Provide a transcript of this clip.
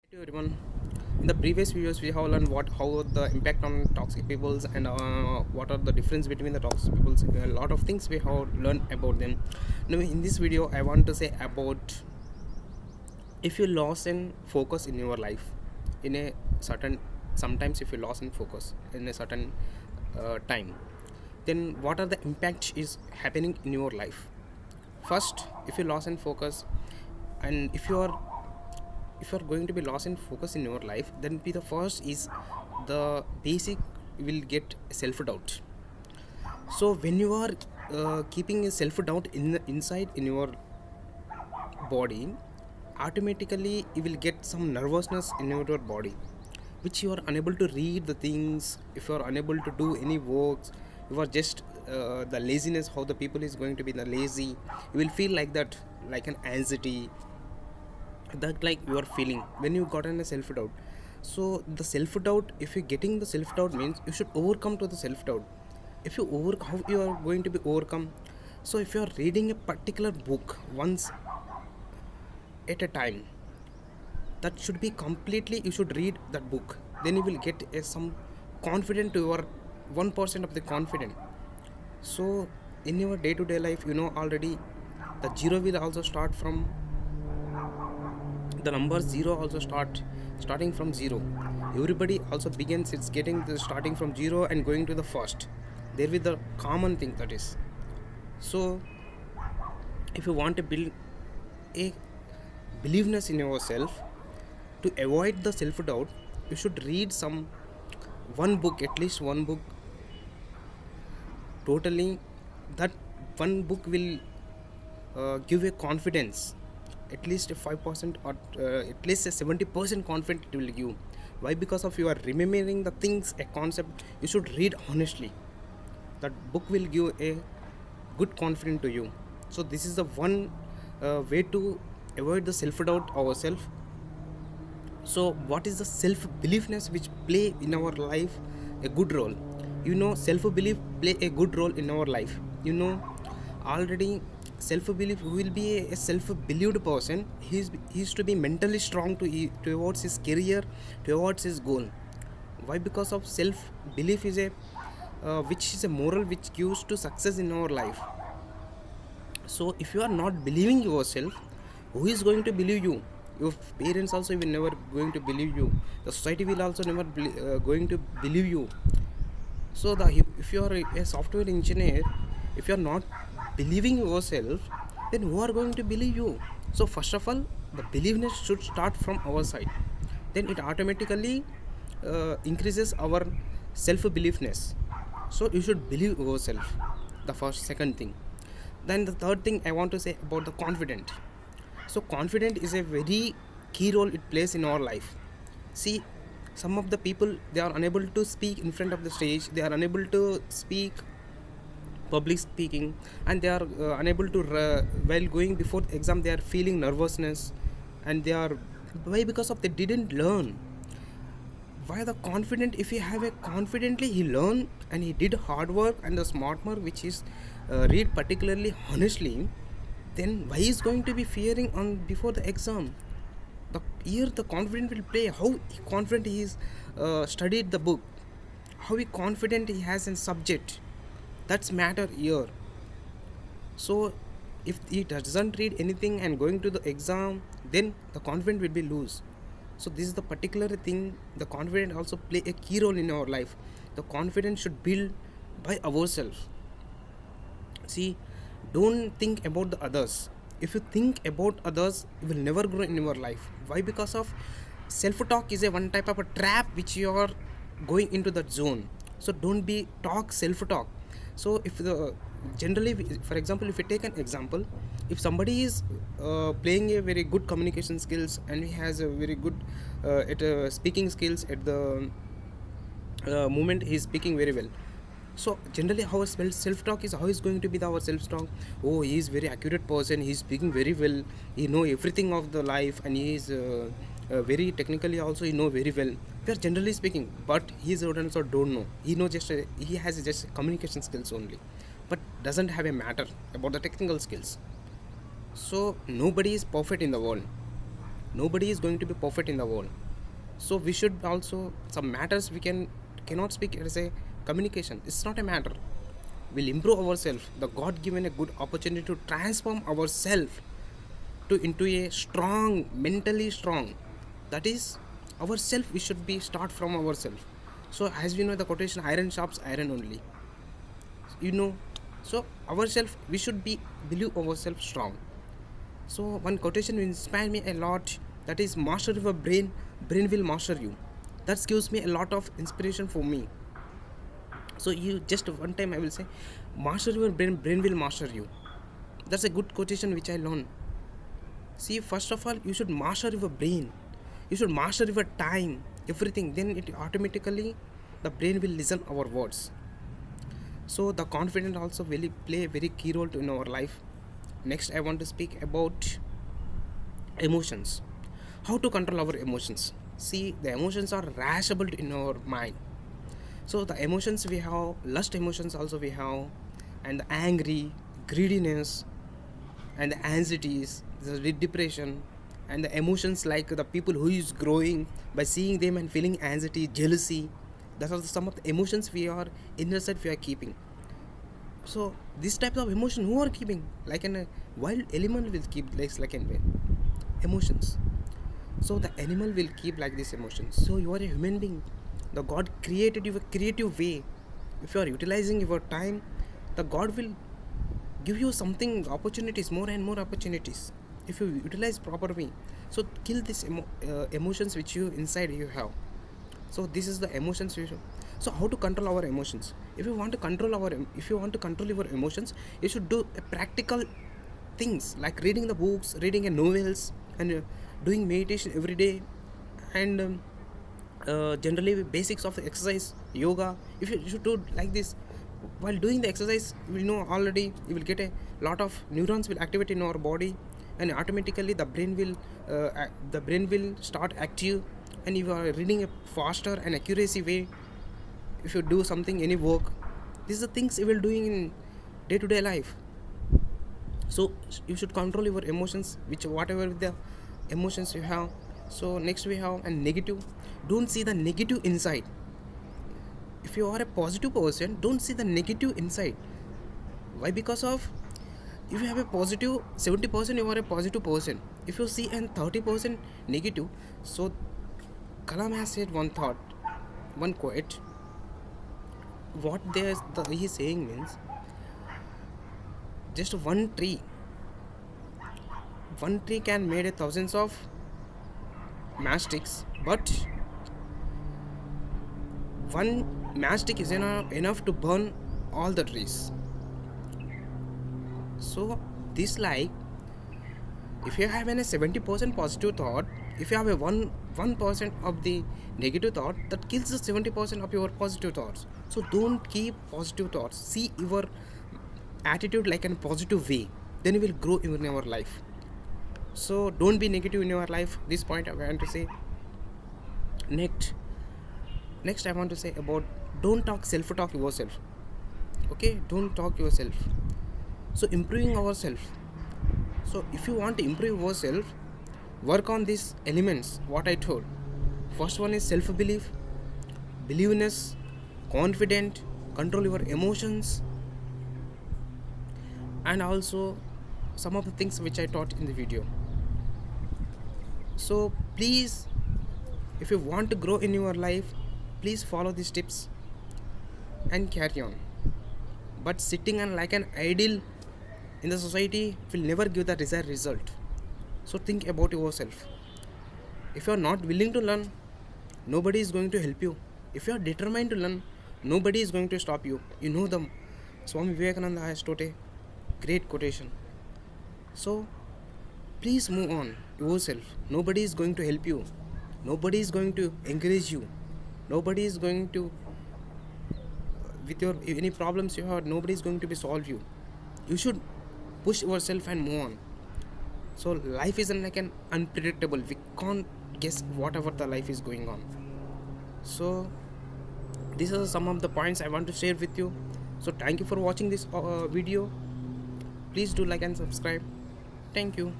Hello everyone. In the previous videos, we have learned how the impact on toxic peoples and what are the difference between the toxic peoples. A lot of things we have learned about them. Now, in this video, I want to say about if you lost in focus in your life, in a certain sometimes if you lost in focus in a certain time, then what are the impacts is happening in your life? First, if you lost in focus, and if you are going to be lost in focus in your life, then be the first is the basic will get self doubt. So when you are keeping a self doubt inside in your body, automatically you will get some nervousness in your body, which you are unable to read the things. If you are unable to do any works, you are just the laziness, how the people is going to be the lazy, you will feel like that, like an anxiety, that like you are feeling when you got in a self doubt. So the self doubt, if you're getting the self doubt, means you should overcome to the self doubt. If you over how you are going to be overcome? So if you are reading a particular book once at a time, that should be completely, you should read that book, then you will get some confident to your 1% of the confident. So in your day-to-day life, you know already, the zero will also start from the number zero, also starting from zero. Everybody also begins, it's getting the starting from zero and going to the first. There with the common thing, that is. So if you want to build a believeness in yourself, to avoid the self doubt, you should read some one book, at least one book totally. That one book will give a confidence, at least a 5% or at least a 70% confidence it will give. Why? Because of you are remembering the things, a concept, you should read honestly. That book will give a good confidence to you. So this is the one way to avoid the self doubt ourselves. So what is the self beliefness which play in our life a good role? You know, self belief play a good role in our life. You know already, self belief will be a self believed person. He's to be mentally strong towards his career, towards his goal. Why? Because of self belief is a which is a moral which gives to success in our life. So if you are not believing yourself, who is going to believe you? Your parents also will never going to believe you. The society will also never going to believe you. So if you are a software engineer, if you are not believing yourself, then who are going to believe you? So first of all, the believeness should start from our side. Then it automatically increases our self beliefness. So you should believe yourself. The first, second thing. Then the third thing I want to say about the confident. So confident is a very key role it plays in our life. See, some of the people, they are unable to speak in front of the stage, they are unable to speak public speaking, and they are unable to while going before the exam, they are feeling nervousness, and they are, why? Because of they didn't learn. Why the confident? If he have a confidently, he learn and he did hard work and the smart work, which is read particularly honestly, then why is going to be fearing on before the exam? The here the confident will play, how confident he is studied the book, how he confident he has in subject, that's matter here. So if he doesn't read anything and going to the exam, then the confidence will be loose. So this is the particular thing, the confidence also play a key role in our life. The confidence should build by ourselves. See, don't think about the others. If you think about others, you will never grow in your life. Why? Because of self talk is a one type of a trap which you are going into that zone. So don't be talk self talk. So if the generally, for example, if you take an example, if somebody is playing a very good communication skills and he has a very good at speaking skills at the moment, he is speaking very well. So generally, how self talk is, how is going to be our self talk? Oh, he is very accurate person, he is speaking very well, he know everything of the life, and he is very technically also he know very well. We are generally speaking, but his audience also don't know, he know just he has just communication skills only, but doesn't have a matter about the technical skills. So nobody is perfect in the world. Nobody is going to be perfect in the world. So we should also, some matters we cannot speak as a communication. It's not a matter. We'll improve ourselves. The God given a good opportunity to transform ourselves to into a strong, mentally strong. That is ourself. We should be start from ourselves. So as we know the quotation, iron sharps iron only. You know, so ourselves we should be believe ourselves strong. So one quotation will inspire me a lot. That is, master your brain, brain will master you. That gives me a lot of inspiration for me. So you just one time I will say, master your brain, brain will master you. That's a good quotation which I learned. See, first of all, you should master your brain. You should master your time, everything. Then it automatically the brain will listen our words. So the confidence also will play a very key role in our life. Next, I want to speak about emotions. How to control our emotions. See, the emotions are irascible in our mind. So the emotions we have, lust emotions also we have, and the angry, greediness, and the anxieties, the depression, and the emotions like the people who is growing by seeing them and feeling anxiety, jealousy. That are some of the emotions we are inside we are keeping. So this type of emotion who are keeping, like a wild animal will keep like an emotions. So the animal will keep like this emotions. So you are a human being. The God created you a creative way. If you are utilizing your time, the God will give you something opportunities, more and more opportunities. If you utilize proper way, so kill these emotions which you inside you have. So this is the emotions we should. So how to control our emotions? If you want to control if you want to control your emotions, you should do a practical things like reading the books, reading a novels, and doing meditation every day, and generally basics of exercise, yoga. If you should do like this, while doing the exercise, you know already you will get a lot of neurons will activate in our body, and automatically the brain will start active, and you are reading a faster and accuracy way. If you do something, any work, these are the things you will doing in day-to-day life. So you should control your emotions, which whatever the emotions you have. So next we have a negative. Don't see the negative inside. If you are a positive person, don't see the negative inside. Why? Because of, if you have a positive 70%, you are a positive person. If you see an 30% negative, so Kalam has said one thought, one quote. What he's saying means, just one tree can made a thousands of matchsticks, but one matchstick is enough to burn all the trees. So this, like, if you have a 70% positive thought, if you have a 1% of the negative thought, that kills the 70% of your positive thoughts. So don't keep positive thoughts. See your attitude like in a positive way, then you will grow in your life. So don't be negative in your life. This point I want to say. Next I want to say about, don't talk self-talk yourself. Okay, don't talk yourself. So improving ourselves. So if you want to improve yourself, work on these elements what I told. First one is self-belief, believeness, confident, control your emotions, and also some of the things which I taught in the video. So please, if you want to grow in your life, please follow these tips and carry on. But sitting and like an idle in the society will never give the desired result. So think about yourself. If you are not willing to learn, nobody is going to help you. If you are determined to learn, nobody is going to stop you. You know them. Swami Vivekananda has taught a great quotation. So please move on yourself. Nobody is going to help you. Nobody is going to encourage you. Nobody is going to, with your any problems you have, nobody is going to be solve you. You should push yourself and move on. So life isn't like an unpredictable. We can't guess whatever the life is going on. So these are some of the points I want to share with you. So thank you for watching this video. Please do like and subscribe. Thank you.